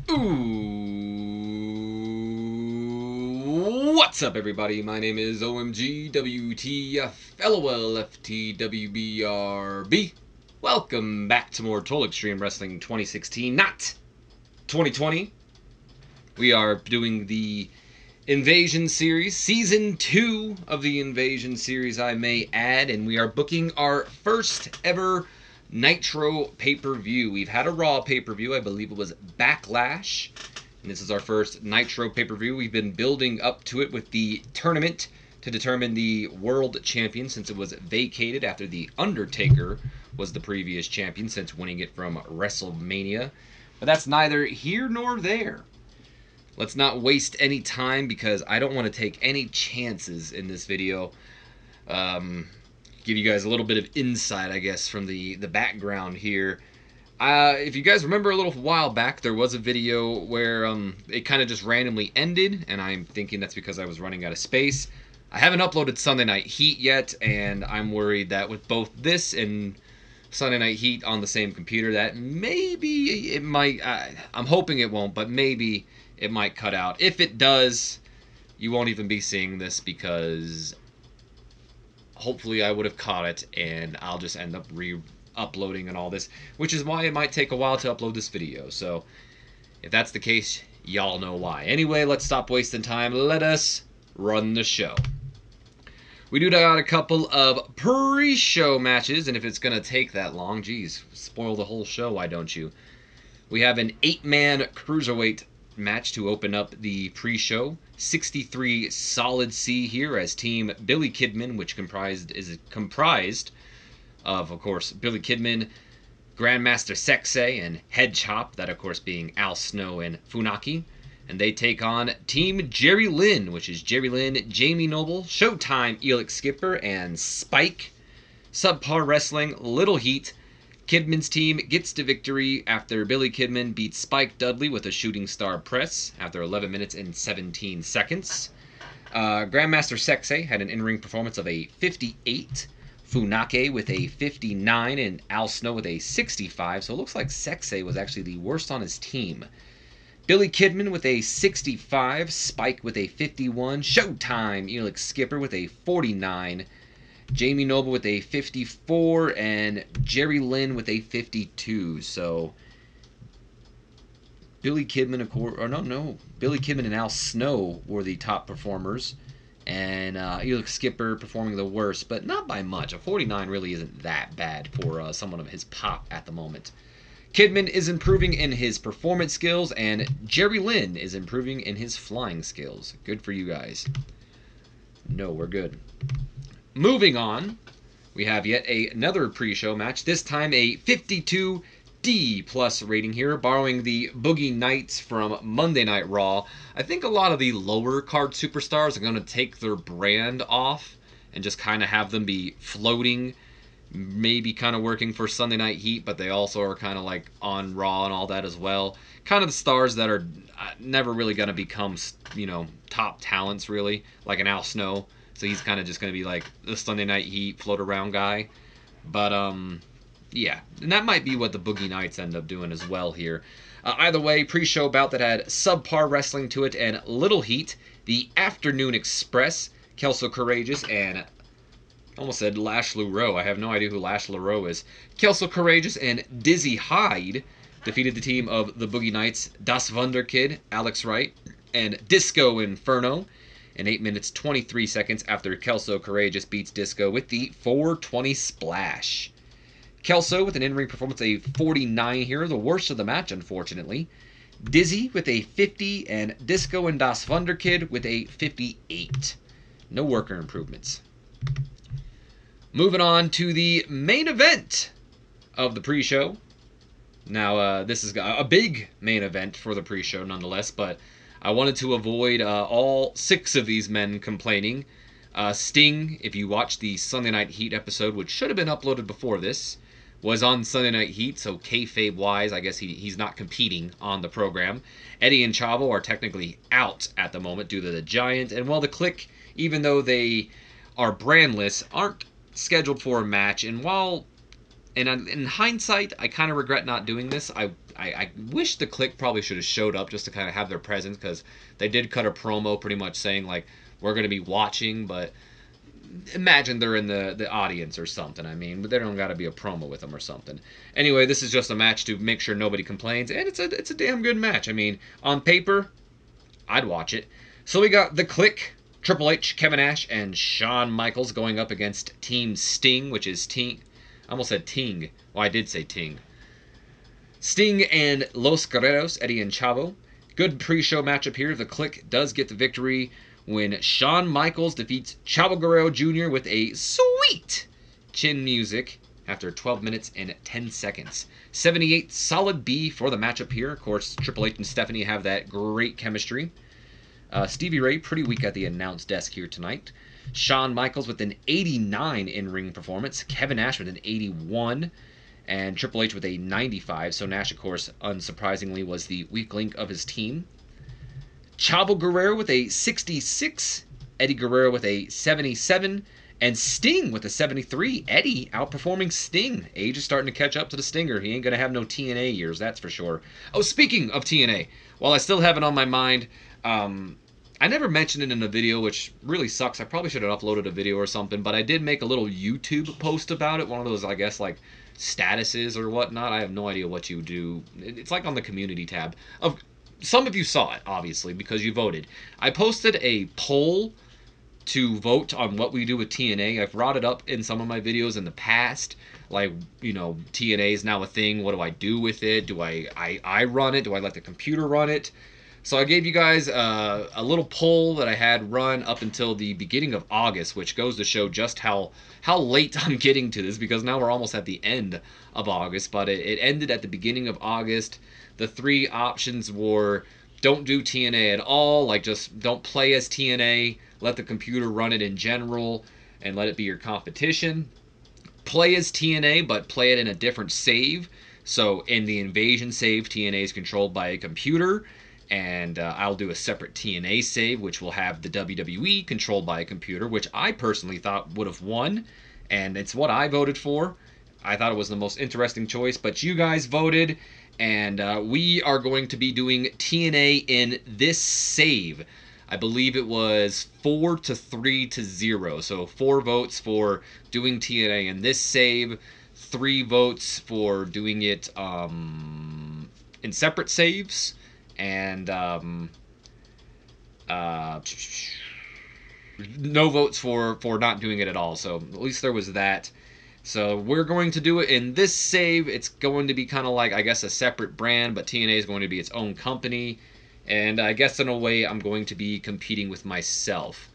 Ooh, what's up, everybody? My name is OMG WTF LOLFTWBRB. Welcome back to more Total Extreme Wrestling 2016, not 2020. We are doing the Invasion series, season 2 of the Invasion series, I may add, and we are booking our first ever Nitro pay-per-view. We've had a Raw pay-per-view, I believe it was Backlash, and this is our first Nitro pay-per-view. We've been building up to it with the tournament to determine the world champion, since it was vacated after The Undertaker was the previous champion since winning it from WrestleMania. But that's neither here nor there. Let's not waste any time because I don't want to take any chances in this video. Give you guys a little bit of insight, I guess, from the background here. If you guys remember a little while back, there was a video where it kind of just randomly ended, and I'm thinking that's because I was running out of space. I haven't uploaded Sunday Night Heat yet, and I'm worried that with both this and Sunday Night Heat on the same computer, that maybe it might, I'm hoping it won't, but maybe it might cut out. If it does, you won't even be seeing this because hopefully I would have caught it and I'll just end up re-uploading and all this, which is why it might take a while to upload this video. So if that's the case, y'all know why. Anyway, let's stop wasting time. Let us run the show. We do got a couple of pre-show matches, and if it's going to take that long, geez, spoil the whole show, why don't you? We have an 8-man cruiserweight match to open up the pre-show. 63 Solid C here as Team Billy Kidman, which is comprised of course, Billy Kidman, Grandmaster Sexay, and Head Chop, that of course being Al Snow and Funaki. And they take on Team Jerry Lynn, which is Jerry Lynn, Jamie Noble, Showtime, Elix Skipper, and Spike. Subpar Wrestling, Little Heat. Kidman's team gets the victory after Billy Kidman beats Spike Dudley with a shooting star press after 11 minutes and 17 seconds. Grandmaster Sexay had an in-ring performance of a 58. Funake with a 59 and Al Snow with a 65. So it looks like Sexay was actually the worst on his team. Billy Kidman with a 65. Spike with a 51. Showtime Elix Skipper with a 49. Jamie Noble with a 54, and Jerry Lynn with a 52. So Billy Kidman, Billy Kidman and Al Snow were the top performers, and Elix Skipper performing the worst, but not by much. A 49 really isn't that bad for someone of his pop at the moment. Kidman is improving in his performance skills, and Jerry Lynn is improving in his flying skills. Good for you guys. No, we're good. Moving on, we have yet another pre-show match, this time a 52D+ rating here, borrowing the Boogie Nights from Monday Night Raw. I think a lot of the lower card superstars are going to take their brand off and just kind of have them be floating, maybe kind of working for Sunday Night Heat, but they also are kind of like on Raw and all that as well. Kind of the stars that are never really going to become, top talents really, like an Al Snow. So he's kind of just going to be like the Sunday Night Heat float around guy. But, yeah. And that might be what the Boogie Nights end up doing as well here. Either way, pre-show bout that had subpar wrestling to it and Little Heat. The Afternoon Express, Kelso Courageous, and almost said Lash LuRoe. I have no idea who Lash LuRoe is. Kelso Courageous and Dizzy Hyde defeated the team of the Boogie Nights, Das Wunderkid, Alex Wright, and Disco Inferno. In 8 minutes, 23 seconds after Kelso Courageous beats Disco with the 420 splash. Kelso with an in-ring performance of a 49 here, the worst of the match, unfortunately. Dizzy with a 50, and Disco and Das Wunderkid with a 58. No worker improvements. Moving on to the main event of the pre-show. Now, this is a big main event for the pre-show nonetheless, but I wanted to avoid all 6 of these men complaining. Sting, if you watched the Sunday Night Heat episode, which should have been uploaded before this, was on Sunday Night Heat, so kayfabe-wise, I guess he's not competing on the program. Eddie and Chavo are technically out at the moment due to the Giant, and while the Clique, even though they are brandless, aren't scheduled for a match, and while... And in hindsight, I kind of regret not doing this. I I wish the Click probably should have showed up just to kind of have their presence, because they did cut a promo pretty much saying, like, we're going to be watching, but imagine they're in the audience or something. I mean, but there don't got to be a promo with them or something. Anyway, this is just a match to make sure nobody complains, and it's a damn good match. I mean, on paper, I'd watch it. So we got the Click, Triple H, Kevin Nash, and Shawn Michaels going up against Team Sting, which is Ting. I almost said Ting. Well, I did say Ting. Sting and Los Guerreros, Eddie and Chavo. Good pre-show matchup here. The Click does get the victory when Shawn Michaels defeats Chavo Guerrero Jr. with a sweet chin music after 12 minutes and 10 seconds. 78 solid B for the matchup here. Of course, Triple H and Stephanie have that great chemistry. Stevie Ray pretty weak at the announce desk here tonight. Shawn Michaels with an 89 in-ring performance. Kevin Nash with an 81. And Triple H with a 95. So Nash, of course, unsurprisingly, was the weak link of his team. Chavo Guerrero with a 66. Eddie Guerrero with a 77. And Sting with a 73. Eddie outperforming Sting. Age is starting to catch up to the Stinger. He ain't going to have no TNA years, that's for sure. Oh, speaking of TNA, while I still have it on my mind, I never mentioned it in a video, which really sucks. I probably should have uploaded a video or something, but I did make a little YouTube post about it. One of those, I guess, like, statuses or whatnot. I have no idea what you do. It's like on the community tab. Some of you saw it, obviously, because you voted. I posted a poll to vote on what we do with TNA. I've brought it up in some of my videos in the past. Like, you know, TNA is now a thing. What do I do with it? Do I run it? Do I let the computer run it? So I gave you guys a little poll that I had run up until the beginning of August, which goes to show just how late I'm getting to this, because now we're almost at the end of August, but it ended at the beginning of August. The three options were: don't do TNA at all, like just don't play as TNA, let the computer run it in general, and let it be your competition. Play as TNA, but play it in a different save. So in the Invasion save, TNA is controlled by a computer, and I'll do a separate TNA save, which will have the WWE controlled by a computer, which I personally thought would have won, and it's what I voted for. I thought it was the most interesting choice, but you guys voted, and we are going to be doing TNA in this save. I believe it was 4-3-0, so 4 votes for doing TNA in this save, 3 votes for doing it in separate saves, and no votes for not doing it at all. So at least there was that. So we're going to do it in this save. It's going to be kind of like, I guess, a separate brand, but TNA is going to be its own company. And I guess in a way I'm going to be competing with myself.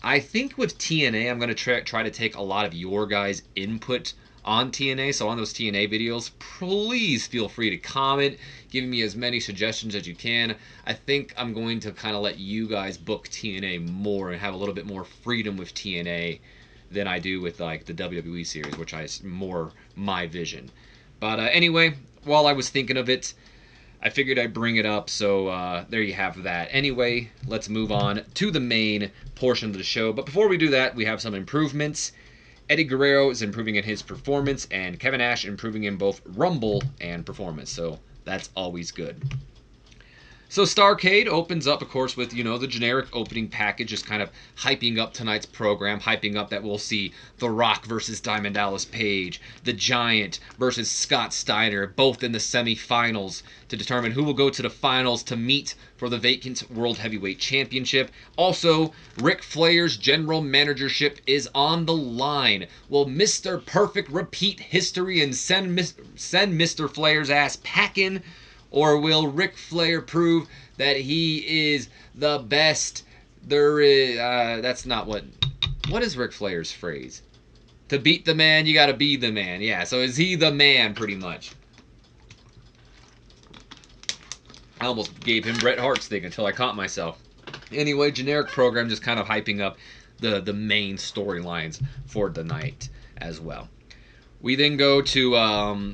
I think with TNA I'm going to try to take a lot of your guys' input on TNA. So on those TNA videos, please feel free to comment, giving me as many suggestions as you can. I think I'm going to kind of let you guys book TNA more and have a little bit more freedom with TNA than I do with like the WWE series, which is more my vision. But anyway, while I was thinking of it, I figured I'd bring it up, so there you have that. Anyway, let's move on to the main portion of the show. But before we do that, we have some improvements. Eddie Guerrero is improving in his performance, and Kevin Nash improving in both Rumble and performance, so that's always good. So Starrcade opens up, of course, with, you know, the generic opening package, just kind of hyping up tonight's program, hyping up that we'll see The Rock versus Diamond Dallas Page, The Giant versus Scott Steiner, both in the semifinals to determine who will go to the finals to meet for the vacant World Heavyweight Championship. Also, Ric Flair's general managership is on the line. Will Mr. Perfect repeat history and send Mr. Flair's ass packing? Or will Ric Flair prove that he is the best there is? That's not what is Ric Flair's phrase? To beat the man, you gotta be the man. Yeah, so is he the man, pretty much? I almost gave him Bret Hart's thing until I caught myself. Anyway, generic program just kind of hyping up the main storylines for the night as well. We then go to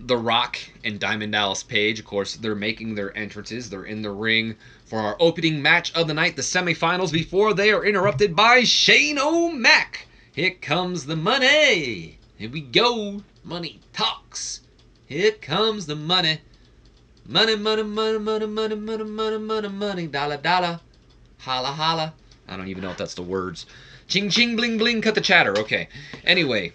The Rock and Diamond Dallas Page. Of course, they're making their entrances. They're in the ring for our opening match of the night, the semifinals, before they are interrupted by Shane O'Mac. Here comes the money. Here we go. Money talks. Here comes the money. Money, money, money, money, money, money, money, money, money, dollar, dollar, holla, holla. I don't even know if that's the words. Ching, ching, bling, bling, cut the chatter. Okay. Anyway.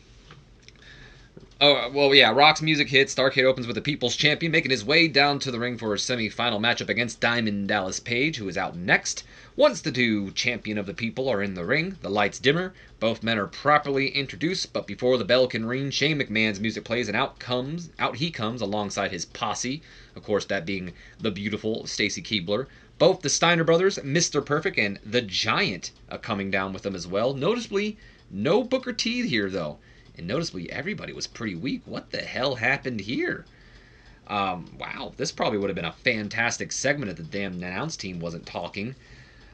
Oh, well, yeah, Rock's music hits. Starrcade opens with the People's Champion making his way down to the ring for a semi-final matchup against Diamond Dallas Page, who is out next. Once the two Champion of the People are in the ring, the lights dimmer. Both men are properly introduced, but before the bell can ring, Shane McMahon's music plays, and out he comes alongside his posse. Of course, that being the beautiful Stacy Keibler. Both the Steiner brothers, Mr. Perfect, and the Giant are coming down with them as well. Noticeably, no Booker T here, though. And noticeably, everybody was pretty weak. What the hell happened here? Wow, this probably would have been a fantastic segment if the damn announce team wasn't talking.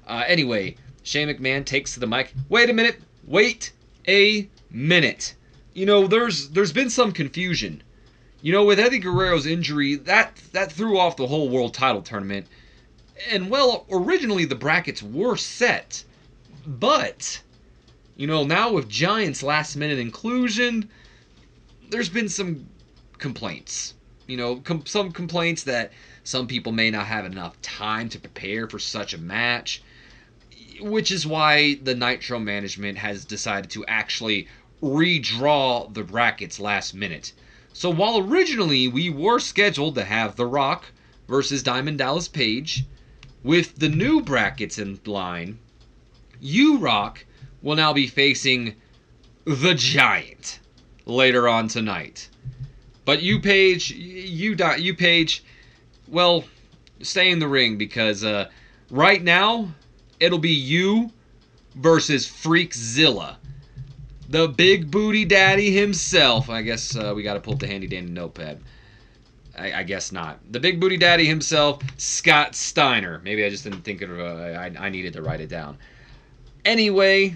Anyway, Shane McMahon takes to the mic. Wait a minute. Wait a minute. You know, there's been some confusion. You know, with Eddie Guerrero's injury, that threw off the whole world title tournament. And, well, originally the brackets were set. But, you know, now with Giant's last-minute inclusion, there's been some complaints. You know, some complaints that some people may not have enough time to prepare for such a match, which is why the Nitro management has decided to actually redraw the brackets last minute. So while originally we were scheduled to have The Rock versus Diamond Dallas Page, with the new brackets in line, you, Rock, will now be facing the Giant later on tonight. But you, Paige, well, stay in the ring because right now it'll be you versus Freakzilla, the big booty daddy himself. I guess we got to pull up the handy dandy notepad. I guess not. The big booty daddy himself, Scott Steiner. Maybe I just didn't think of I needed to write it down. Anyway,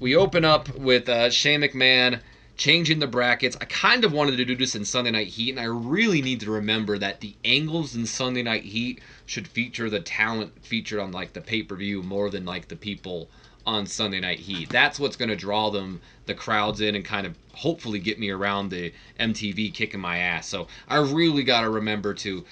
we open up with Shane McMahon changing the brackets. I kind of wanted to do this in Sunday Night Heat, and I really need to remember that the angles in Sunday Night Heat should feature the talent featured on like the pay-per-view more than like the people on Sunday Night Heat. That's what's going to draw the crowds in and kind of hopefully get me around the MTV kicking my ass. So I really got to remember to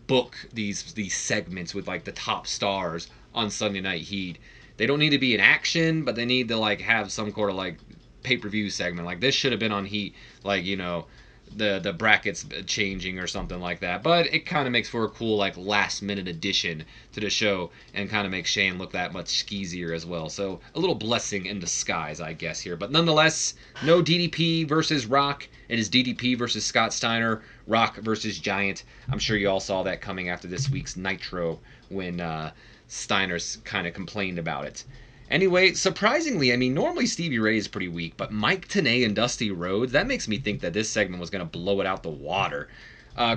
book these segments with like the top stars on Sunday Night Heat. They don't need to be in action, but they need to like have some sort of like pay-per-view segment. Like this should have been on Heat, like, you know, the brackets changing or something like that. But it kind of makes for a cool like last minute addition to the show and kind of makes Shane look that much skeezier as well. So a little blessing in disguise, I guess, here. But nonetheless, no DDP versus Rock. It is DDP versus Scott Steiner, Rock versus Giant. I'm sure you all saw that coming after this week's Nitro when Steiner's kind of complained about it. Anyway, surprisingly, I mean, normally Stevie Ray is pretty weak, but Mike Tenay and Dusty Rhodes, that makes me think that this segment was going to blow it out the water.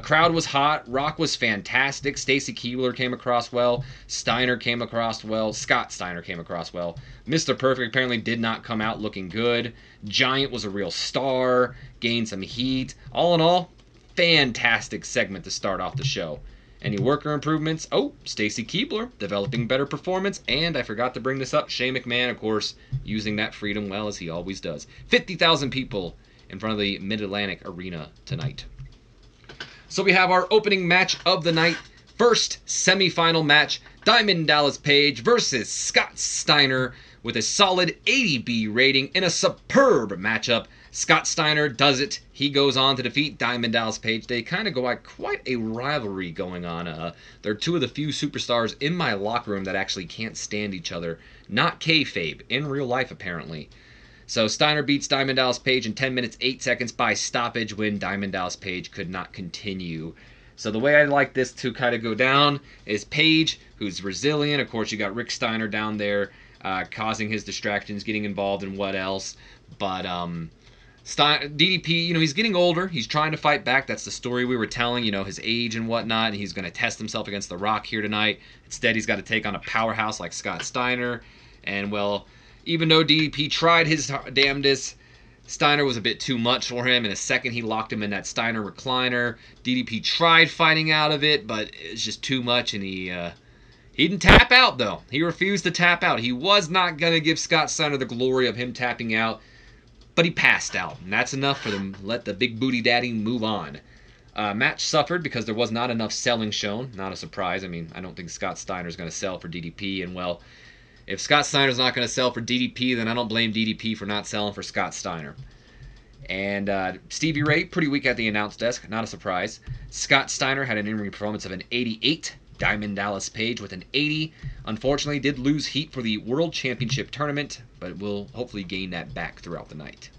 Crowd was hot. Rock was fantastic. Stacy Keibler came across well. Steiner came across well. Scott Steiner came across well. Mr. Perfect apparently did not come out looking good. Giant was a real star. Gained some heat. All in all, fantastic segment to start off the show. Any worker improvements? Oh, Stacy Keibler developing better performance. And I forgot to bring this up. Shane McMahon, of course, using that freedom well as he always does. 50,000 people in front of the Mid-Atlantic Arena tonight. So we have our opening match of the night. First semifinal match. Diamond Dallas Page versus Scott Steiner with a solid 80B rating in a superb matchup. Scott Steiner does it. He goes on to defeat Diamond Dallas Page. They kind of go at quite a rivalry going on. They're two of the few superstars in my locker room that actually can't stand each other. Not kayfabe. In real life, apparently. So Steiner beats Diamond Dallas Page in 10 minutes, 8 seconds by stoppage when Diamond Dallas Page could not continue. So the way I like this to kind of go down is Page, who's resilient. Of course, you got Rick Steiner down there causing his distractions, getting involved in what else. But DDP, you know, he's getting older. He's trying to fight back. That's the story we were telling, you know, his age and whatnot. And he's going to test himself against The Rock here tonight. Instead, he's got to take on a powerhouse like Scott Steiner. And, well, even though DDP tried his damnedest, Steiner was a bit too much for him. In a second, he locked him in that Steiner recliner. DDP tried fighting out of it, but it's just too much. And he didn't tap out, though. He refused to tap out. He was not going to give Scott Steiner the glory of him tapping out. But he passed out, and that's enough for them. Let the big booty daddy move on. Match suffered because there was not enough selling shown. Not a surprise. I mean, I don't think Scott Steiner's going to sell for DDP. And, well, if Scott Steiner's not going to sell for DDP, then I don't blame DDP for not selling for Scott Steiner. And Stevie Ray, pretty weak at the announce desk. Not a surprise. Scott Steiner had an in-ring performance of an 88. Diamond Dallas Page with an 80. Unfortunately, did lose heat for the World Championship Tournament, but will hopefully gain that back throughout the night.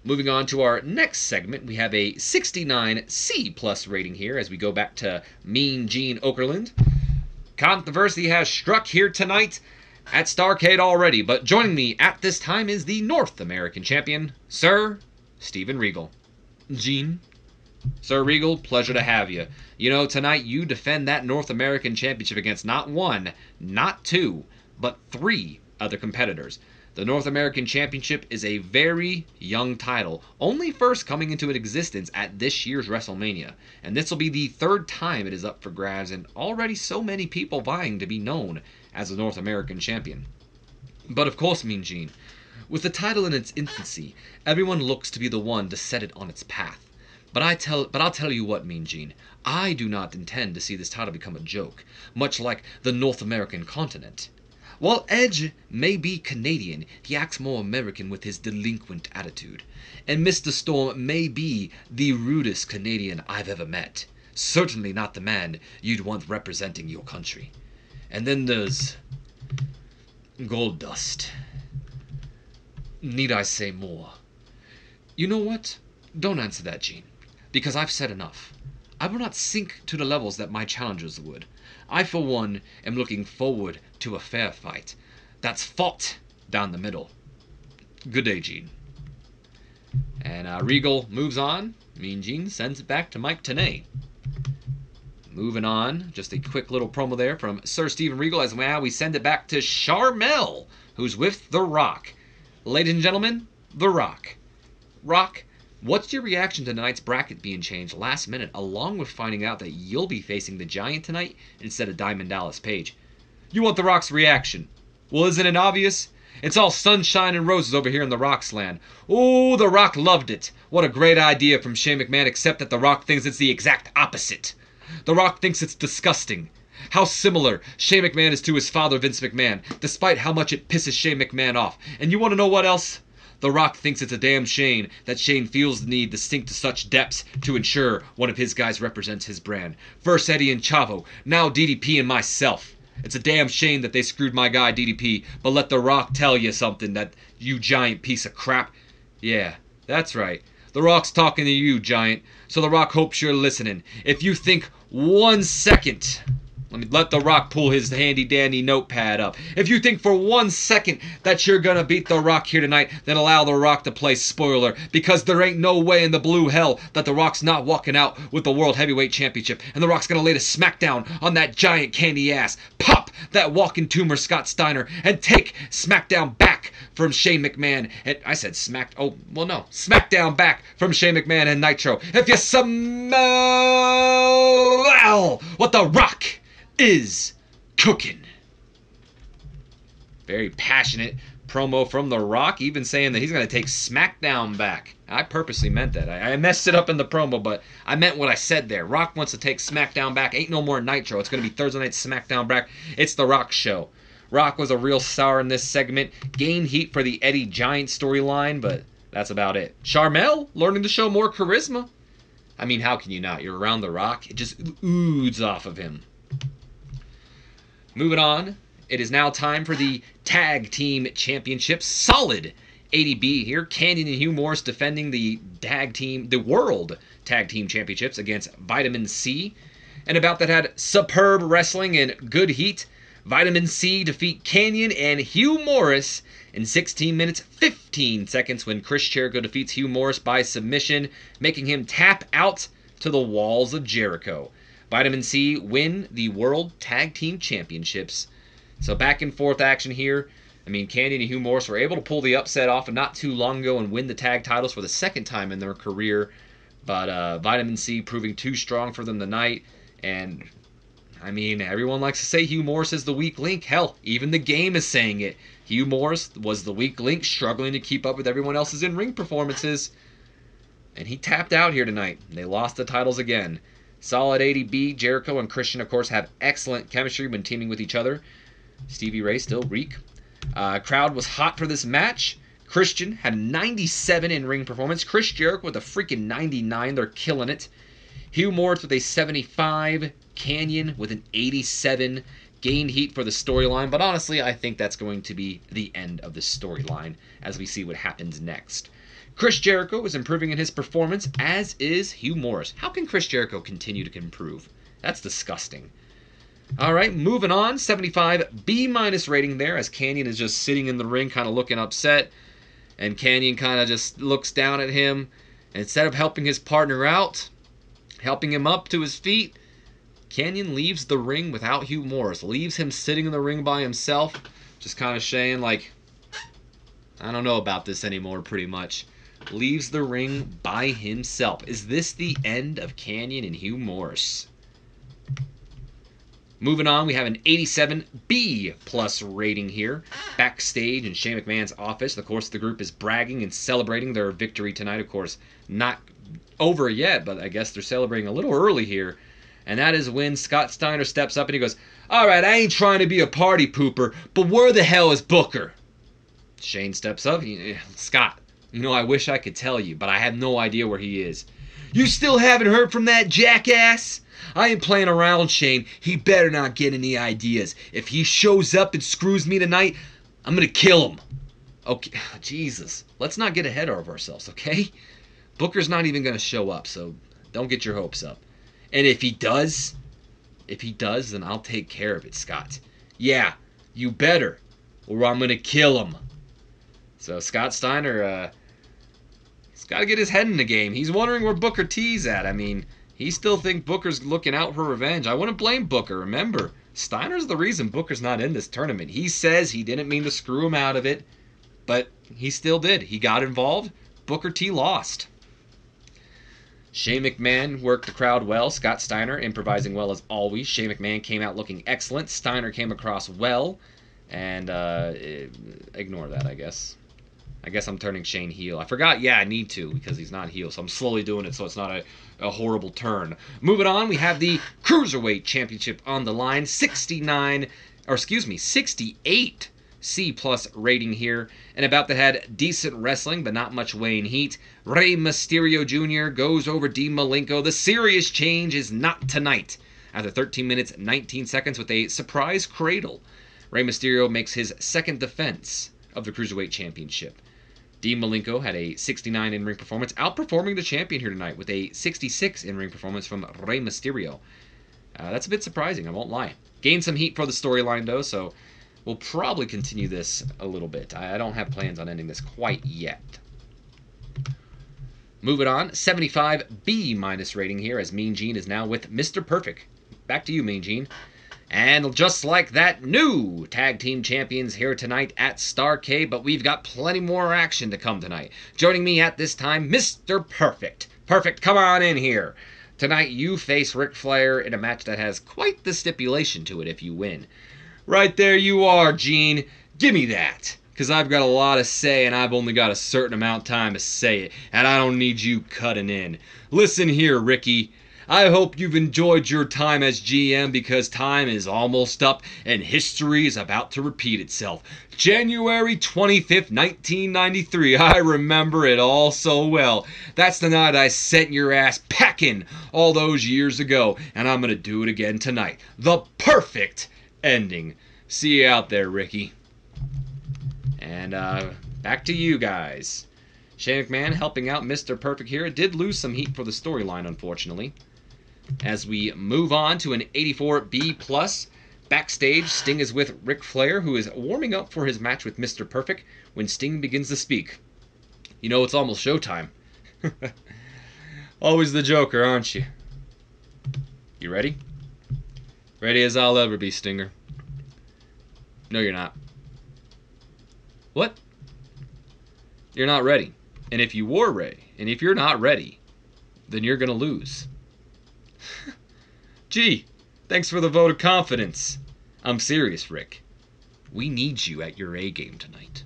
Moving on to our next segment, we have a 69 C+ rating here as we go back to Mean Gene Okerlund. Controversy has struck here tonight at Starrcade already, but joining me at this time is the North American Champion, Sir Steven Regal. Gene? Sir Regal, pleasure to have you. You know, tonight you defend that North American Championship against not one, not two, but three other competitors. The North American Championship is a very young title, only first coming into existence at this year's WrestleMania, and this will be the third time it is up for grabs, and already so many people vying to be known as the North American Champion. But of course, Mean Gene, with the title in its infancy, everyone looks to be the one to set it on its path. But I'll tell you what, Mean Gene, I do not intend to see this title become a joke, much like the North American continent. While Edge may be Canadian, he acts more American with his delinquent attitude. And Mr. Storm may be the rudest Canadian I've ever met. Certainly not the man you'd want representing your country. And then there's Goldust. Need I say more? You know what? Don't answer that, Gene, because I've said enough. I will not sink to the levels that my challengers would. I, for one, am looking forward to a fair fight that's fought down the middle. Good day, Gene. And Regal moves on. Mean Gene sends it back to Mike Tenay. Moving on, just a quick little promo there from Sir Steven Regal as now we send it back to Charmel, who's with The Rock. Ladies and gentlemen, The Rock. Rock, what's your reaction to tonight's bracket being changed last minute, along with finding out that you'll be facing the Giant tonight instead of Diamond Dallas Page? You want The Rock's reaction? Well, isn't it obvious? It's all sunshine and roses over here in The Rock's land. Oh, The Rock loved it. What a great idea from Shane McMahon, except that The Rock thinks it's the exact opposite. The Rock thinks it's disgusting. How similar Shane McMahon is to his father, Vince McMahon, despite how much it pisses Shane McMahon off. And you want to know what else? The Rock thinks it's a damn shame that Shane feels the need to sink to such depths to ensure one of his guys represents his brand. First Eddie and Chavo, now DDP and myself. It's a damn shame that they screwed my guy DDP, but let The Rock tell you something, that you giant piece of crap. Yeah, that's right. The Rock's talking to you, Giant, so The Rock hopes you're listening. If you think 1 second... Let The Rock pull his handy-dandy notepad up. If you think for 1 second that you're gonna beat The Rock here tonight, then allow The Rock to play spoiler, because there ain't no way in the blue hell that The Rock's not walking out with the World Heavyweight Championship, and The Rock's gonna lay the smackdown on that giant candy ass, pop that walking tumor Scott Steiner, and take SmackDown back from Shane McMahon. And I said SmackDown back from Shane McMahon and Nitro. If you smell what The Rock is cooking. Very passionate promo from The Rock, even saying that he's going to take SmackDown back. I purposely meant that. I messed it up in the promo, but I meant what I said there. Rock wants to take SmackDown back. Ain't no more Nitro. It's going to be Thursday night SmackDown back. It's The Rock show. Rock was a real star in this segment. Gained heat for the Eddie Giant storyline, but that's about it. Charmel learning to show more charisma. I mean, how can you not? You're around The Rock. It just oozes off of him. Moving on, it is now time for the Tag Team Championships. Solid 80B here. Canyon and Hugh Morris defending the World Tag Team Championships against Vitamin C. And about that had superb wrestling and good heat. Vitamin C defeat Canyon and Hugh Morris in 16 minutes 15 seconds when Chris Jericho defeats Hugh Morris by submission, making him tap out to the walls of Jericho. Vitamin C win the World Tag Team Championships. So back and forth action here. I mean, Canyon and Hugh Morris were able to pull the upset off not too long ago and win the tag titles for the second time in their career. But Vitamin C proving too strong for them tonight. And, I mean, everyone likes to say Hugh Morris is the weak link. Hell, even the game is saying it. Hugh Morris was the weak link, struggling to keep up with everyone else's in-ring performances. And he tapped out here tonight. They lost the titles again. Solid ADB, Jericho and Christian, of course, have excellent chemistry when teaming with each other. Stevie Ray still reek. Crowd was hot for this match. Christian had a 97 in-ring performance. Chris Jericho with a freaking 99. They're killing it. Hugh Morris with a 75. Canyon with an 87. Gained heat for the storyline, but honestly, I think that's going to be the end of the storyline as we see what happens next. Chris Jericho is improving in his performance, as is Hugh Morris. How can Chris Jericho continue to improve? That's disgusting. Alright, moving on. 75 B- rating there, as Canyon is just sitting in the ring kind of looking upset. And Canyon kind of just looks down at him. And instead of helping his partner out, helping him up to his feet, Canyon leaves the ring without Hugh Morris. Leaves him sitting in the ring by himself. Just kind of saying, like, I don't know about this anymore, pretty much. Leaves the ring by himself. Is this the end of Canyon and Hugh Morris? Moving on, we have an 87 B+ rating here. Backstage in Shane McMahon's office, of course, the group is bragging and celebrating their victory tonight. Of course, not over yet, but I guess they're celebrating a little early here. And that is when Scott Steiner steps up and he goes, "Alright, I ain't trying to be a party pooper, but where the hell is Booker?" Shane steps up. "Scott, you know, I wish I could tell you, but I have no idea where he is." "You still haven't heard from that jackass? I ain't playing around, Shane. He better not get any ideas. If he shows up and screws me tonight, I'm gonna kill him." Okay, Jesus. Let's not get ahead of ourselves, okay? Booker's not even gonna show up, so don't get your hopes up. And if he does, then I'll take care of it, Scott. "Yeah, you better, or I'm gonna kill him." So Scott Steiner, he's got to get his head in the game. He's wondering where Booker T's at. I mean, he still thinks Booker's looking out for revenge. I wouldn't blame Booker. Remember, Steiner's the reason Booker's not in this tournament. He says he didn't mean to screw him out of it, but he still did. He got involved. Booker T lost. Shane McMahon worked the crowd well. Scott Steiner improvising well as always. Shane McMahon came out looking excellent. Steiner came across well. And ignore that, I guess. I guess I'm turning Shane heel. I forgot, yeah, I need to, because he's not heel. So I'm slowly doing it so it's not a horrible turn. Moving on, we have the Cruiserweight Championship on the line. 68 C+ rating here. And about that had decent wrestling, but not much weighing heat. Rey Mysterio Jr. goes over Dean Malenko. The serious change is not tonight. After 13 minutes, 19 seconds with a surprise cradle, Rey Mysterio makes his second defense of the Cruiserweight Championship. Dean Malenko had a 69 in-ring performance, outperforming the champion here tonight with a 66 in-ring performance from Rey Mysterio. That's a bit surprising, I won't lie. Gained some heat for the storyline, though, so we'll probably continue this a little bit. I don't have plans on ending this quite yet. Moving on, 75 B- rating here, as Mean Gene is now with Mr. Perfect. Back to you, Mean Gene. And just like that, new tag team champions here tonight at Starrcade, but we've got plenty more action to come tonight. Joining me at this time, Mr. Perfect. Perfect, come on in here. Tonight you face Ric Flair in a match that has quite the stipulation to it if you win. Right there you are, Gene. Give me that, because I've got a lot to say and I've only got a certain amount of time to say it, and I don't need you cutting in. Listen here, Ricky. I hope you've enjoyed your time as GM, because time is almost up and history is about to repeat itself. January 25th, 1993. I remember it all so well. That's the night I sent your ass packing all those years ago, and I'm going to do it again tonight. The perfect ending. See you out there, Ricky. And back to you guys. Shane McMahon helping out Mr. Perfect here. It did lose some heat for the storyline, unfortunately. As we move on to an 84 B+, backstage, Sting is with Ric Flair, who is warming up for his match with Mr. Perfect when Sting begins to speak. You know, it's almost showtime. Always the Joker, aren't you? You ready? Ready as I'll ever be, Stinger. No, you're not. What? You're not ready. And if you were ready, and if you're not ready, then you're gonna lose. Gee, thanks for the vote of confidence. I'm serious, Rick. We need you at your A game tonight.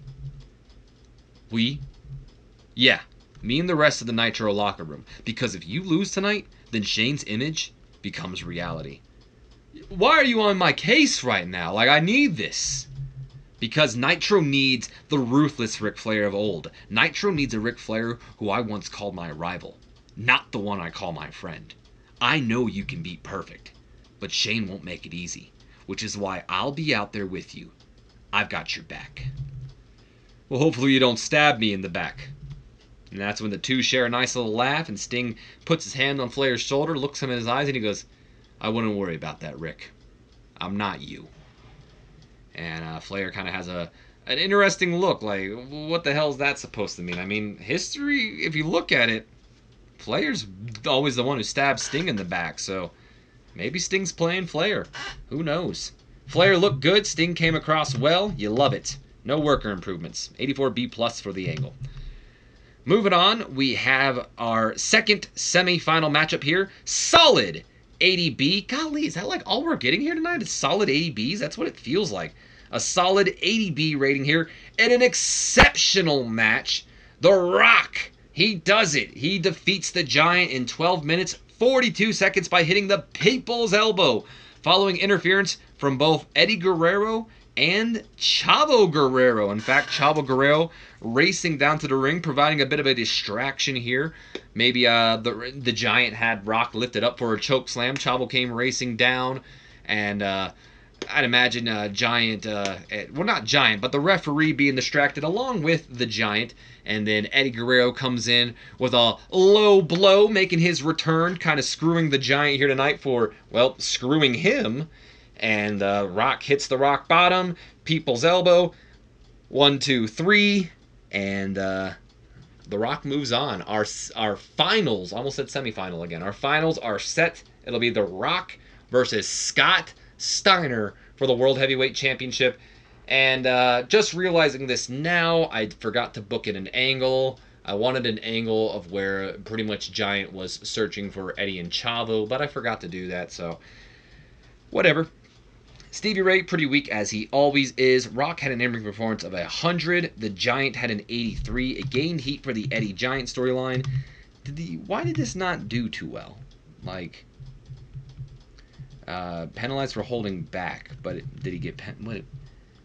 We? Yeah, Me and the rest of the Nitro locker room. Because if you lose tonight, then Shane's image becomes reality. Why are you on my case right now? Like, I need this. Because Nitro needs the ruthless Ric Flair of old. Nitro needs a Ric Flair who I once called my rival. Not the one I call my friend. I know you can beat Perfect. But Shane won't make it easy. Which is why I'll be out there with you. I've got your back. Well, hopefully you don't stab me in the back. And that's when the two share a nice little laugh, and Sting puts his hand on Flair's shoulder, looks him in his eyes, and he goes, I wouldn't worry about that, Rick. I'm not you. And Flair kind of has an interesting look, like, what the hell is that supposed to mean? I mean, history, if you look at it, Flair's always the one who stabs Sting in the back, so maybe Sting's playing Flair. Who knows? Flair looked good, Sting came across well, you love it. No worker improvements. 84B+ for the angle. Moving on, we have our second semi-final matchup here. Solid 80B. Golly, is that like all we're getting here tonight? Is solid 80Bs? That's what it feels like. A solid 80B rating here. And an exceptional match. The Rock. He does it. He defeats the Giant in 12 minutes, 42 seconds by hitting the People's Elbow, following interference from both Eddie Guerrero and Chavo Guerrero. In fact, Chavo Guerrero racing down to the ring, providing a bit of a distraction here. Maybe the Giant had Rock lifted up for a choke slam. Chavo came racing down, and I'd imagine Giant, well, not Giant, but the referee being distracted along with the Giant. And then Eddie Guerrero comes in with a low blow, making his return, kind of screwing the Giant here tonight for, well, screwing him. And Rock hits the rock bottom, People's Elbow, 1, 2, 3, and the Rock moves on. Our finals, almost said semifinal again. Our finals are set. It'll be The Rock versus Scott Steiner for the World Heavyweight Championship. And just realizing this now, I forgot to book in an angle. I wanted an angle of where pretty much Giant was searching for Eddie and Chavo, but I forgot to do that, so whatever. Stevie Ray, pretty weak as he always is. Rock had an in-ring performance of 100. The Giant had an 83. It gained heat for the Eddie Giant storyline. Why did this not do too well? Like, penalized for holding back, but did he get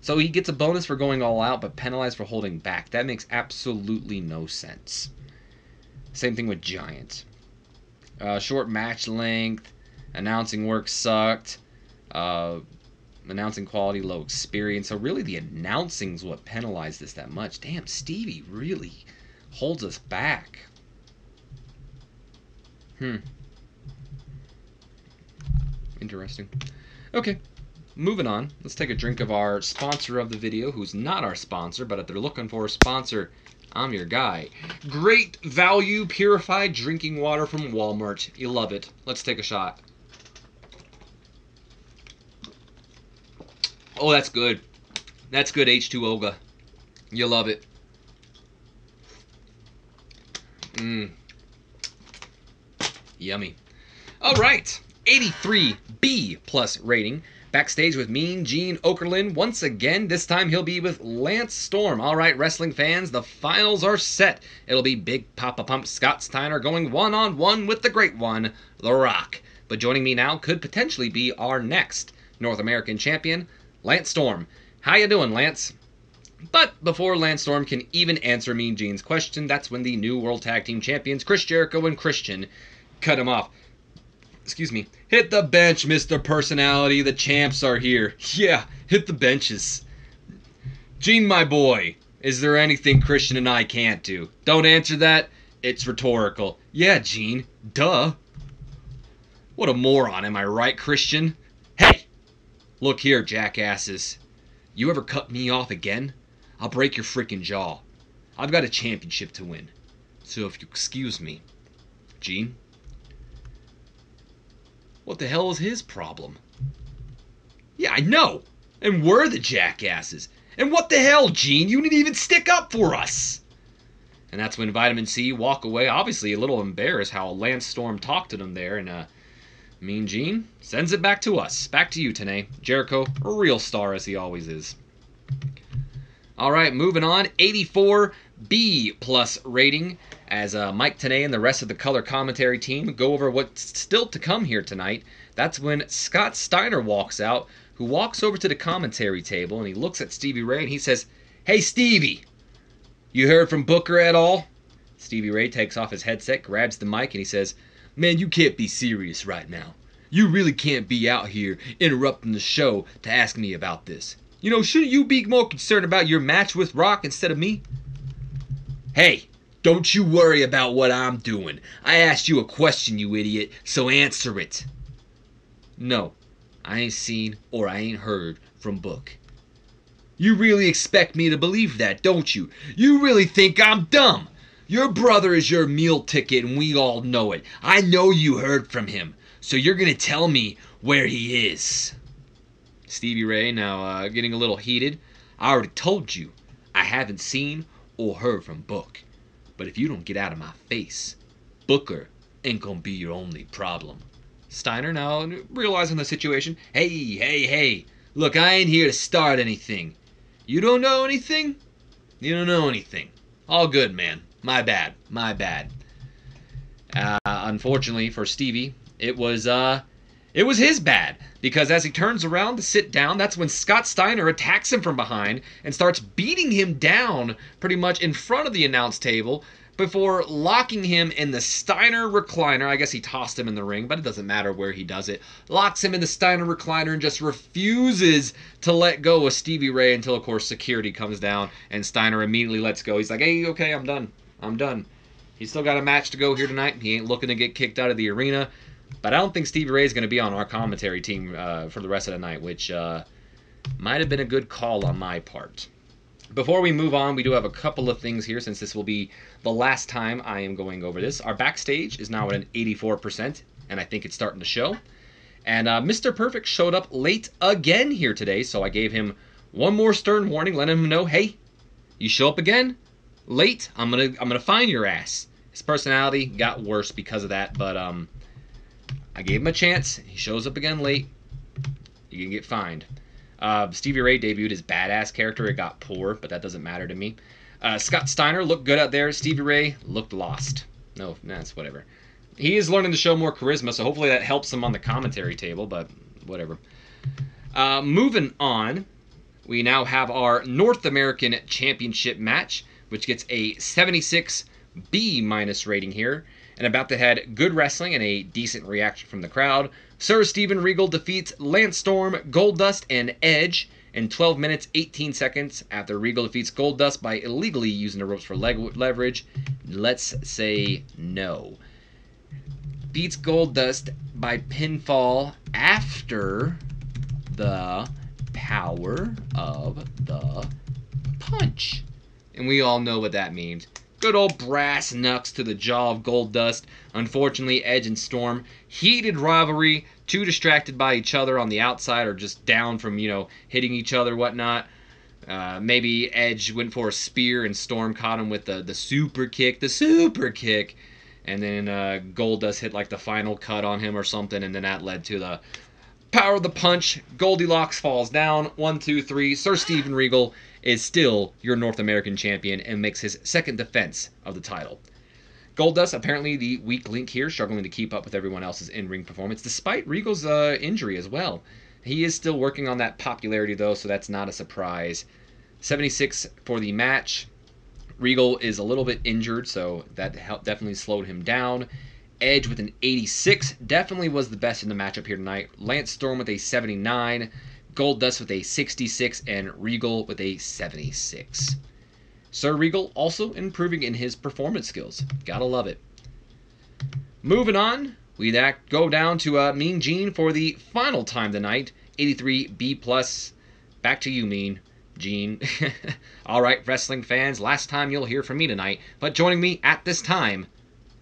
so he gets a bonus for going all out, but penalized for holding back. That makes absolutely no sense. Same thing with Giant. Short match length. Announcing work sucked. Announcing quality, low experience. So really the announcing's what penalized this that much. Damn, Stevie really holds us back. Interesting. Okay, moving on. Let's take a drink of our sponsor of the video, who's not our sponsor, but if they're looking for a sponsor, I'm your guy. Great value purified drinking water from Walmart. You love it. Let's take a shot. Oh, that's good. That's good H2Oga. You love it. Yummy. All right. 83B+ rating. Backstage with Mean Gene Okerlund. Once again, this time he'll be with Lance Storm. All right, wrestling fans, the finals are set. It'll be Big Papa Pump Scott Steiner going one-on-one with the great one, The Rock. But joining me now could potentially be our next North American champion, Lance Storm. How you doing, Lance? But before Lance Storm can even answer Mean Gene's question, that's when the new World Tag Team Champions, Chris Jericho and Christian, cut him off. Excuse me. Hit the bench, Mr. Personality. The champs are here. Yeah, hit the benches. Gene, my boy, is there anything Christian and I can't do? Don't answer that. It's rhetorical. Yeah, Gene. Duh. What a moron, am I right, Christian? Hey! Look here, jackasses. You ever cut me off again? I'll break your freaking jaw. I've got a championship to win. So if you excuse me. Gene? What the hell is his problem? Yeah, I know. And we're the jackasses. And what the hell, Gene? You didn't even stick up for us. And that's when Vitamin C walk away, obviously a little embarrassed how Lance Storm talked to them there. And Mean Gene sends it back to us. Back to you, Tenay. Jericho, a real star as he always is. All right, moving on. 84 B plus rating as Mike Tenay and the rest of the color commentary team go over what's still to come here tonight. That's when Scott Steiner walks out, who walks over to the commentary table, and he looks at Stevie Ray and he says, "Hey, Stevie, you heard from Booker at all?" Stevie Ray takes off his headset, grabs the mic, and he says, "Man, you can't be serious right now. You really can't be out here interrupting the show to ask me about this. You know, shouldn't you be more concerned about your match with Rock instead of me?" "Hey, don't you worry about what I'm doing. I asked you a question, you idiot, so answer it." "No, I ain't seen or I ain't heard from Book." "You really expect me to believe that, don't you? You really think I'm dumb? Your brother is your meal ticket and we all know it. I know you heard from him, so you're gonna tell me where he is." Stevie Ray now getting a little heated. "I already told you I haven't seen or heard from Book. But if you don't get out of my face, Booker ain't gonna be your only problem." Steiner now realizing the situation. Hey. Look, I ain't here to start anything. You don't know anything? You don't know anything. All good, man. My bad. Unfortunately for Stevie, it was his bad, because as he turns around to sit down, that's when Scott Steiner attacks him from behind and starts beating him down pretty much in front of the announce table before locking him in the Steiner recliner. I guess he tossed him in the ring, but it doesn't matter where he does it. Locks him in the Steiner recliner and just refuses to let go of Stevie Ray until, of course, security comes down and Steiner immediately lets go. He's like, "Hey, okay, I'm done. He's still got a match to go here tonight. He ain't looking to get kicked out of the arena." But I don't think Stevie Ray is going to be on our commentary team for the rest of the night, which might have been a good call on my part. Before we move on, we do have a couple of things here, since this will be the last time I am going over this. Our backstage is now at an 84%, and I think it's starting to show. And Mr. Perfect showed up late again here today, so I gave him one more stern warning, letting him know, "Hey, you show up again late, I'm gonna find your ass." His personality got worse because of that, but I gave him a chance. He shows up again late, you can get fined. Stevie Ray debuted his badass character. It got poor, but that doesn't matter to me. Scott Steiner looked good out there. Stevie Ray looked lost. No, that's whatever. He is learning to show more charisma, so hopefully that helps him on the commentary table, but whatever. Moving on, we now have our North American Championship match, which gets a 76 B- rating here. And about to had good wrestling and a decent reaction from the crowd. Sir Steven Regal defeats Lance Storm, Goldust, and Edge in 12 minutes 18 seconds after Regal defeats Goldust by illegally using the ropes for leverage. Let's say no. Beats Goldust by pinfall after the power of the punch. And we all know what that means. Good old brass knucks to the jaw of Goldust. Unfortunately, Edge and Storm, heated rivalry, too distracted by each other on the outside or just down from, hitting each other, whatnot. Maybe Edge went for a spear and Storm caught him with the super kick. And then Goldust hit like the final cut on him or something, and then that led to the power of the punch. Goldilocks falls down. 1, 2, 3. Sir Steven Regal is still your North American champion and makes his second defense of the title. Goldust, apparently the weak link here, struggling to keep up with everyone else's in-ring performance, despite Regal's injury as well. He is still working on that popularity, though, so that's not a surprise. 76 for the match. Regal is a little bit injured, so that definitely slowed him down. Edge with an 86 definitely was the best in the matchup here tonight. Lance Storm with a 79. Goldust with a 66, and Regal with a 76. Sir Regal also improving in his performance skills. Gotta love it. Moving on, we go down to Mean Gene for the final time tonight. 83 B+. Back to you, Mean Gene. Alright, wrestling fans, last time you'll hear from me tonight, but joining me at this time,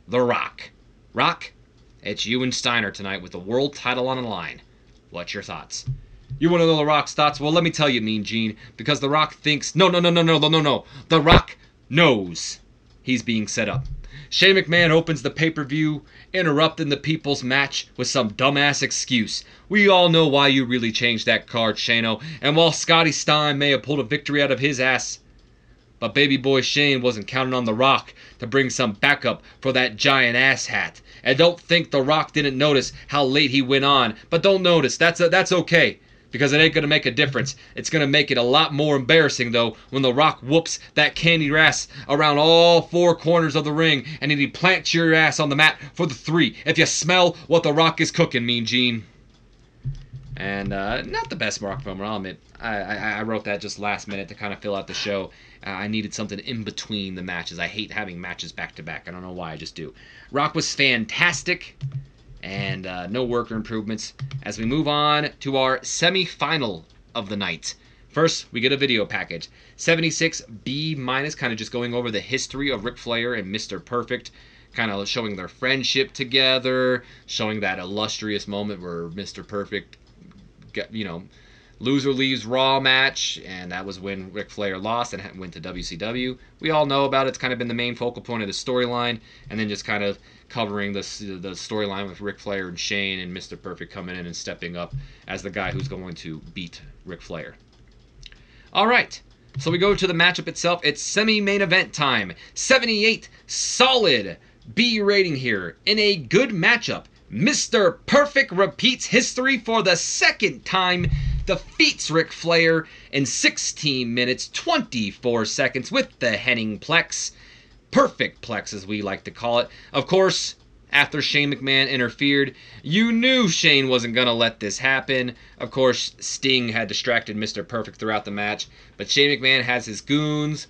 The Rock. Rock, it's you and Steiner tonight with the world title on the line. What's your thoughts? You want to know The Rock's thoughts? Well, let me tell you, Mean Gene, because The Rock thinks... No. The Rock knows he's being set up. Shane McMahon opens the pay-per-view, interrupting the people's match with some dumbass excuse. We all know why you really changed that card, Shano, and while Scotty Stein may have pulled a victory out of his ass, but baby boy Shane wasn't counting on The Rock to bring some backup for that giant ass hat. And don't think The Rock didn't notice how late he went on, but don't notice. That's okay, because it ain't going to make a difference. It's going to make it a lot more embarrassing, though, when The Rock whoops that candy ass around all four corners of the ring, and then he plants your ass on the mat for the 3. If you smell what The Rock is cooking, Mean Gene. And not the best Rock promo, I'll admit. I wrote that just last minute to kind of fill out the show. I needed something in between the matches. I hate having matches back-to-back. I don't know why, I just do. Rock was fantastic, and no worker improvements. As we move on to our semi-final of the night. First, we get a video package. 76 B-, kind of just going over the history of Ric Flair and Mr. Perfect, kind of showing their friendship together, showing that illustrious moment where Mr. Perfect, loser leaves Raw match, and that was when Ric Flair lost and went to WCW. We all know about it. It's kind of been the main focal point of the storyline, and then just kind of covering the storyline with Ric Flair and Shane and Mr. Perfect coming in and stepping up as the guy who's going to beat Ric Flair. All right, so we go to the matchup itself. It's semi-main event time. 78 solid B rating here in a good matchup. Mr. Perfect repeats history for the second time, defeats Ric Flair in 16 minutes, 24 seconds with the Henning Plex. Perfect Plex, as we like to call it. Of course, after Shane McMahon interfered, you knew Shane wasn't going to let this happen. Of course, Sting had distracted Mr. Perfect throughout the match, but Shane McMahon has his goons.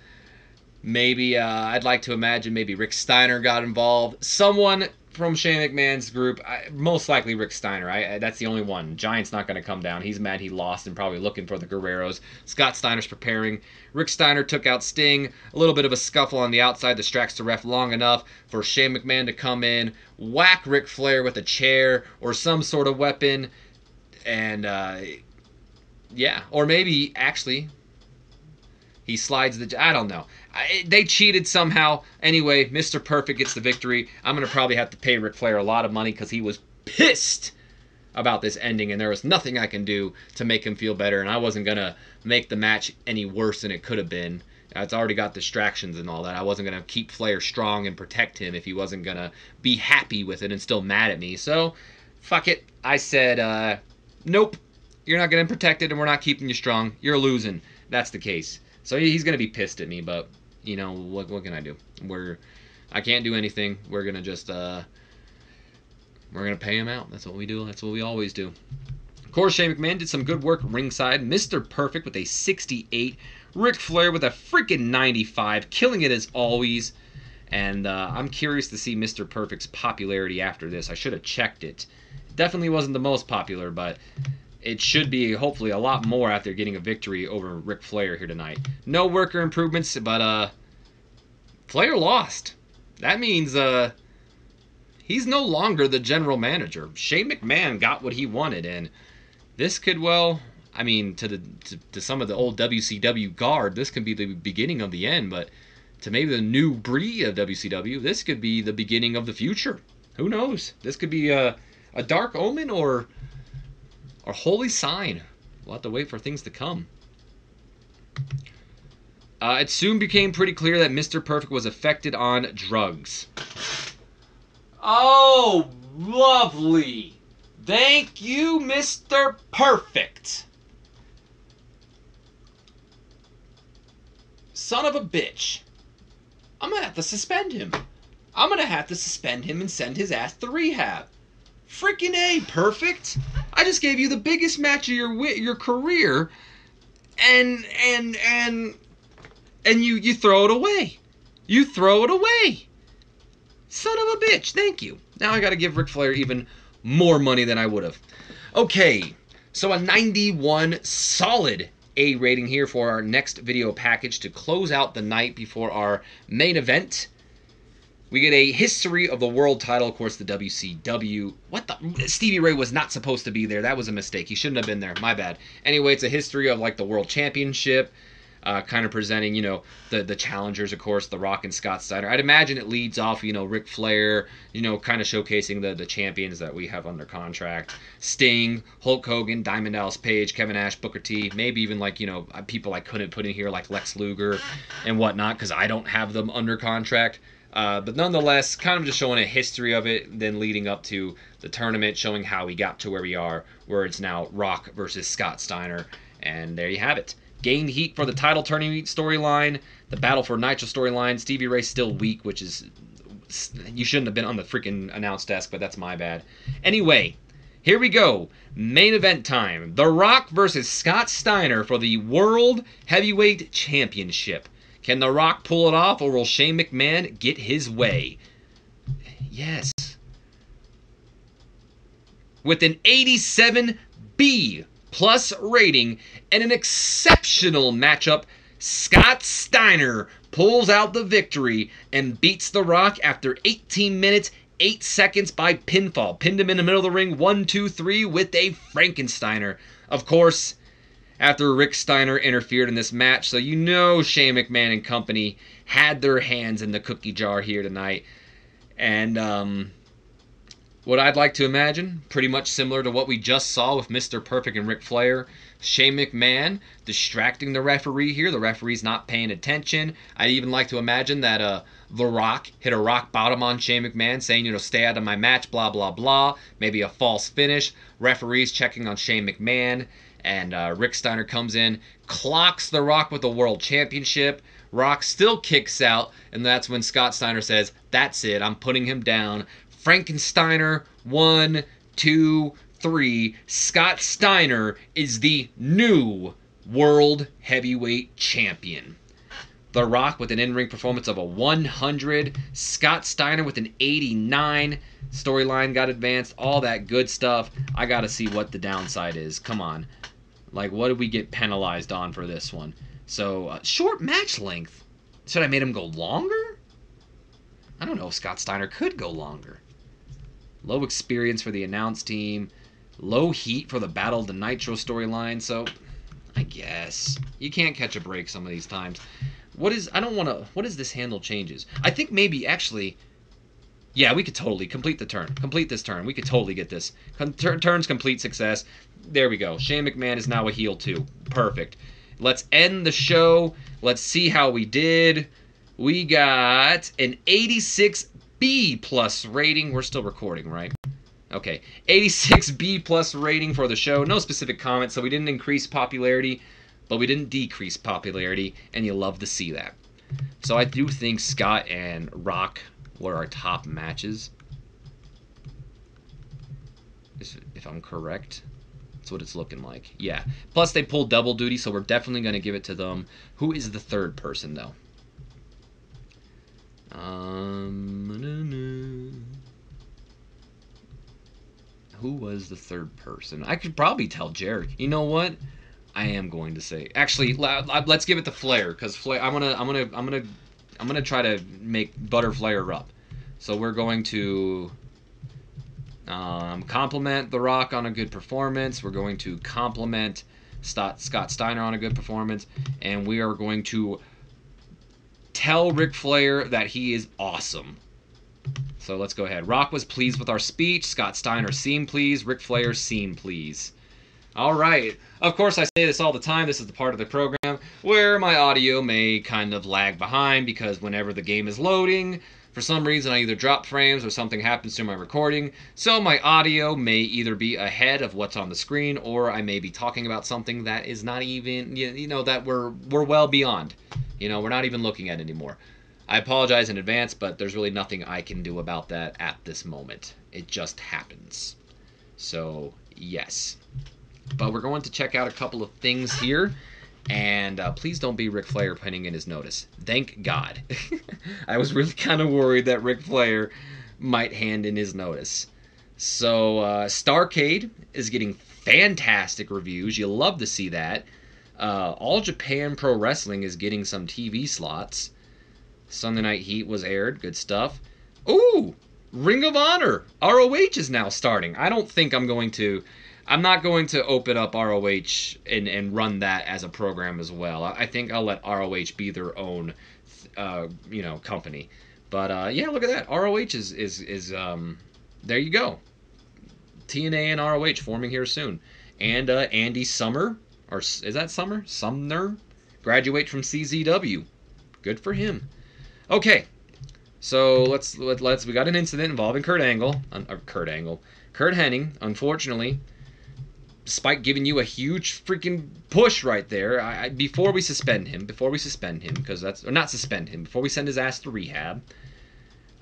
Maybe, I'd like to imagine maybe Rick Steiner got involved. Someone from Shane McMahon's group, most likely Rick Steiner. That's the only one. Giant's not going to come down. He's mad he lost and probably looking for the Guerreros. Scott Steiner's preparing. Rick Steiner took out Sting. A little bit of a scuffle on the outside distracts the ref long enough for Shane McMahon to come in, whack Ric Flair with a chair or some sort of weapon, and yeah, or maybe actually he slides the... I don't know. They cheated somehow. Anyway, Mr. Perfect gets the victory. I'm going to probably have to pay Ric Flair a lot of money because he was pissed about this ending, and there was nothing I can do to make him feel better, and I wasn't going to make the match any worse than it could have been. It's already got distractions and all that. I wasn't going to keep Flair strong and protect him if he wasn't going to be happy with it and still mad at me. So, fuck it. I said, nope, you're not getting protected, and we're not keeping you strong. You're losing. That's the case. So he's going to be pissed at me, but, you know, what can I do? I can't do anything. We're going to just, we're going to pay him out. That's what we do. That's what we always do. Of course, Shane McMahon did some good work ringside. Mr. Perfect with a 68. Ric Flair with a freaking 95. Killing it as always. And I'm curious to see Mr. Perfect's popularity after this. I should have checked it. Definitely wasn't the most popular, but it should be hopefully a lot more after getting a victory over Ric Flair here tonight. No worker improvements, but Flair lost. That means he's no longer the general manager. Shane McMahon got what he wanted, and this could, well, I mean, to some of the old WCW guard, this could be the beginning of the end, but to maybe the new breed of WCW, this could be the beginning of the future. Who knows? This could be a dark omen or holy sign. We'll have to wait for things to come. It soon became pretty clear that Mr. Perfect was affected on drugs. Oh, lovely. Thank you, Mr. Perfect. Son of a bitch. I'm going to have to suspend him. I'm going to have to suspend him and send his ass to rehab. Freaking A, Perfect. I just gave you the biggest match of your career, and you throw it away. You throw it away. Son of a bitch. Thank you. Now I got to give Ric Flair even more money than I would have. Okay, so a 91 solid A rating here for our next video package to close out the night before our main event. We get a history of the world title, of course, the WCW. What the? Stevie Ray was not supposed to be there. That was a mistake. He shouldn't have been there. My bad. Anyway, it's a history of, like, the world championship. kind of presenting, the challengers, of course, The Rock and Scott Steiner. I'd imagine it leads off, Ric Flair, kind of showcasing the champions that we have under contract. Sting, Hulk Hogan, Diamond Dallas Page, Kevin Nash, Booker T, maybe even people I couldn't put in here like Lex Luger and whatnot because I don't have them under contract. But nonetheless, kind of just showing a history of it, then leading up to the tournament, showing how we got to where we are, where it's now Rock versus Scott Steiner. And there you have it. Gained heat for the title tournament storyline, the Battle for Nitro storyline. Stevie Ray's still weak, which is... You shouldn't have been on the freaking announce desk, but that's my bad. Anyway, here we go. Main event time. The Rock versus Scott Steiner for the World Heavyweight Championship. Can The Rock pull it off, or will Shane McMahon get his way? Yes. With an 87B plus rating and an exceptional matchup, Scott Steiner pulls out the victory and beats The Rock after 18 minutes, 8 seconds by pinfall. Pinned him in the middle of the ring, 1, 2, 3 with a Frankensteiner. Of course, after Rick Steiner interfered in this match, so Shane McMahon and company had their hands in the cookie jar here tonight. And what I'd like to imagine, pretty much similar to what we just saw with Mr. Perfect and Ric Flair, Shane McMahon distracting the referee here. The referee's not paying attention. I'd even like to imagine that The Rock hit a rock bottom on Shane McMahon, saying, stay out of my match, blah, blah, blah. Maybe a false finish. Referee's checking on Shane McMahon. And Rick Steiner comes in, clocks The Rock with the World Championship. Rock still kicks out, and that's when Scott Steiner says, that's it, I'm putting him down. Frankensteiner, 1, 2, 3. Scott Steiner is the new World Heavyweight Champion. The Rock with an in-ring performance of a 100. Scott Steiner with an 89. Storyline got advanced. All that good stuff. I got to see what the downside is. Come on. What did we get penalized on for this one? So, short match length. Should I made him go longer? I don't know if Scott Steiner could go longer. Low experience for the announce team. Low heat for the Battle of the Nitro storyline. So, I guess. You can't catch a break some of these times. What is this handle changes? I think maybe, actually... Yeah, we could totally complete the turn. Complete this turn. We could totally get this. Turn's complete success. There we go. Shane McMahon is now a heel too. Perfect. Let's end the show. Let's see how we did. We got an 86B plus rating. We're still recording, right? Okay. 86B plus rating for the show. No specific comments, so we didn't increase popularity, but we didn't decrease popularity, and you love to see that. So I do think Scott and Rock were our top matches, if I'm correct. That's what it's looking like. Yeah. Plus, they pulled double duty, so we're definitely going to give it to them. Who is the third person, though? Who was the third person? I could probably tell Jarek. You know what? I am going to say. Actually, let's give it to Flair, because Flair. I'm gonna try to make butter Flair up. So we're going to compliment The Rock on a good performance. We're going to compliment Scott Steiner on a good performance. And we are going to tell Ric Flair that he is awesome. So let's go ahead. Rock was pleased with our speech. Scott Steiner seemed pleased. Ric Flair seemed pleased. All right. Of course, I say this all the time. This is the part of the program where my audio may kind of lag behind because whenever the game is loading, for some reason I either drop frames or something happens to my recording. So my audio may either be ahead of what's on the screen, or I may be talking about something that is not even, that we're well beyond. We're not even looking at anymore. I apologize in advance, but there's really nothing I can do about that at this moment. It just happens. So, yes. But we're going to check out a couple of things here. And please don't be Ric Flair putting in his notice. Thank God. I was really kind of worried that Ric Flair might hand in his notice. So, Starrcade is getting fantastic reviews. You love to see that. All Japan Pro Wrestling is getting some TV slots. Sunday Night Heat was aired. Good stuff. Ooh! Ring of Honor! ROH is now starting. I don't think I'm going to I'm not going to open up ROH and run that as a program as well. I think I'll let ROH be their own, company. But yeah, look at that. ROH is there you go. TNA and ROH forming here soon, and Andy Summer, or is that Sumner, graduate from CZW. Good for him. Okay, so let's we got an incident involving Kurt Hennig. Unfortunately, despite giving you a huge freaking push right there, before we suspend him, because that's, or not suspend him, before we send his ass to rehab.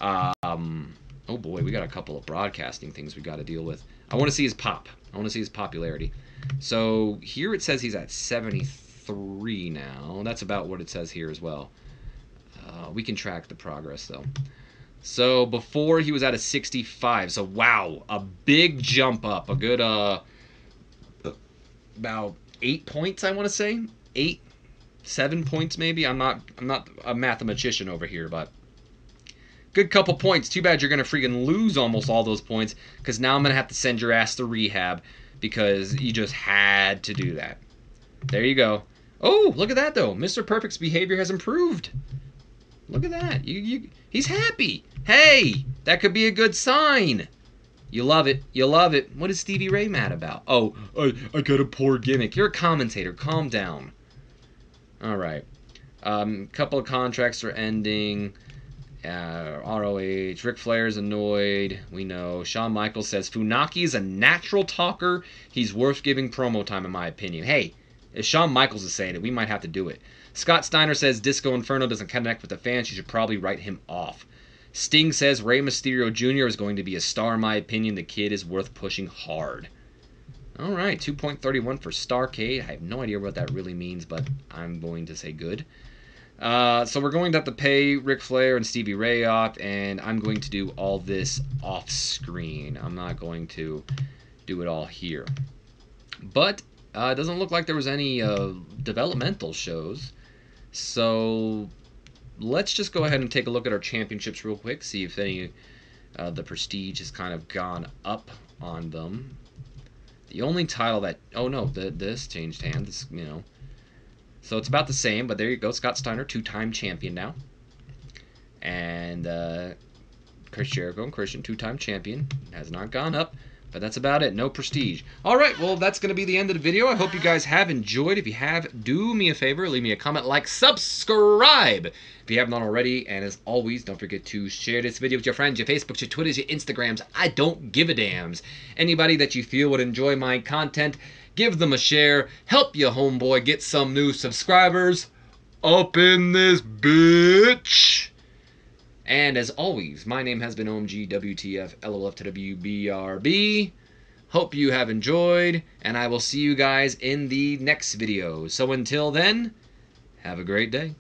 Oh boy, we got a couple of broadcasting things we got to deal with. I want to see his pop. I want to see his popularity. So here it says he's at 73 now. That's about what it says here as well. We can track the progress though. So before he was at a 65. So wow, a big jump up. A good about 8 points, I want to say. 7 points maybe. I'm not a mathematician over here, but good couple points. Too bad you're going to freaking lose almost all those points, because now I'm going to have to send your ass to rehab because you just had to do that. There you go. Oh, look at that, though. Mr. Perfect's behavior has improved. Look at that. He's happy. Hey, that could be a good sign. You love it. You love it. What is Stevie Ray mad about? Oh, I got a poor gimmick. You're a commentator. Calm down. All right. Couple of contracts are ending. ROH. Ric Flair's annoyed. We know. Shawn Michaels says Funaki is a natural talker. He's worth giving promo time, in my opinion. Hey, if Shawn Michaels is saying it, we might have to do it. Scott Steiner says Disco Inferno doesn't connect with the fans. You should probably write him off. Sting says Rey Mysterio Jr. is going to be a star, in my opinion. The kid is worth pushing hard. All right, 2.31 for Starrcade. I have no idea what that really means, but I'm going to say good. So we're going to have to pay Ric Flair and Stevie Ray off, and I'm going to do all this off screen. I'm not going to do it all here. But it doesn't look like there was any developmental shows. So let's just go ahead and take a look at our championships real quick, see if any the prestige has kind of gone up on them. The only title that... Oh, no, this changed hands, So it's about the same, but there you go. Scott Steiner, 2-time champion now. And Chris Jericho and Christian, 2-time champion. Has not gone up, but that's about it. No prestige. All right, well, that's going to be the end of the video. I hope you guys have enjoyed. If you have, do me a favor. Leave me a comment, like, subscribe if you haven't done already. And as always, don't forget to share this video with your friends, your Facebooks, your Twitters, your Instagrams. I don't give a dams. Anybody that you feel would enjoy my content, give them a share. Help your homeboy get some new subscribers up in this bitch. And as always, my name has been OMG, WTF, LOF to WBRB. Hope you have enjoyed, and I will see you guys in the next video. So until then, have a great day.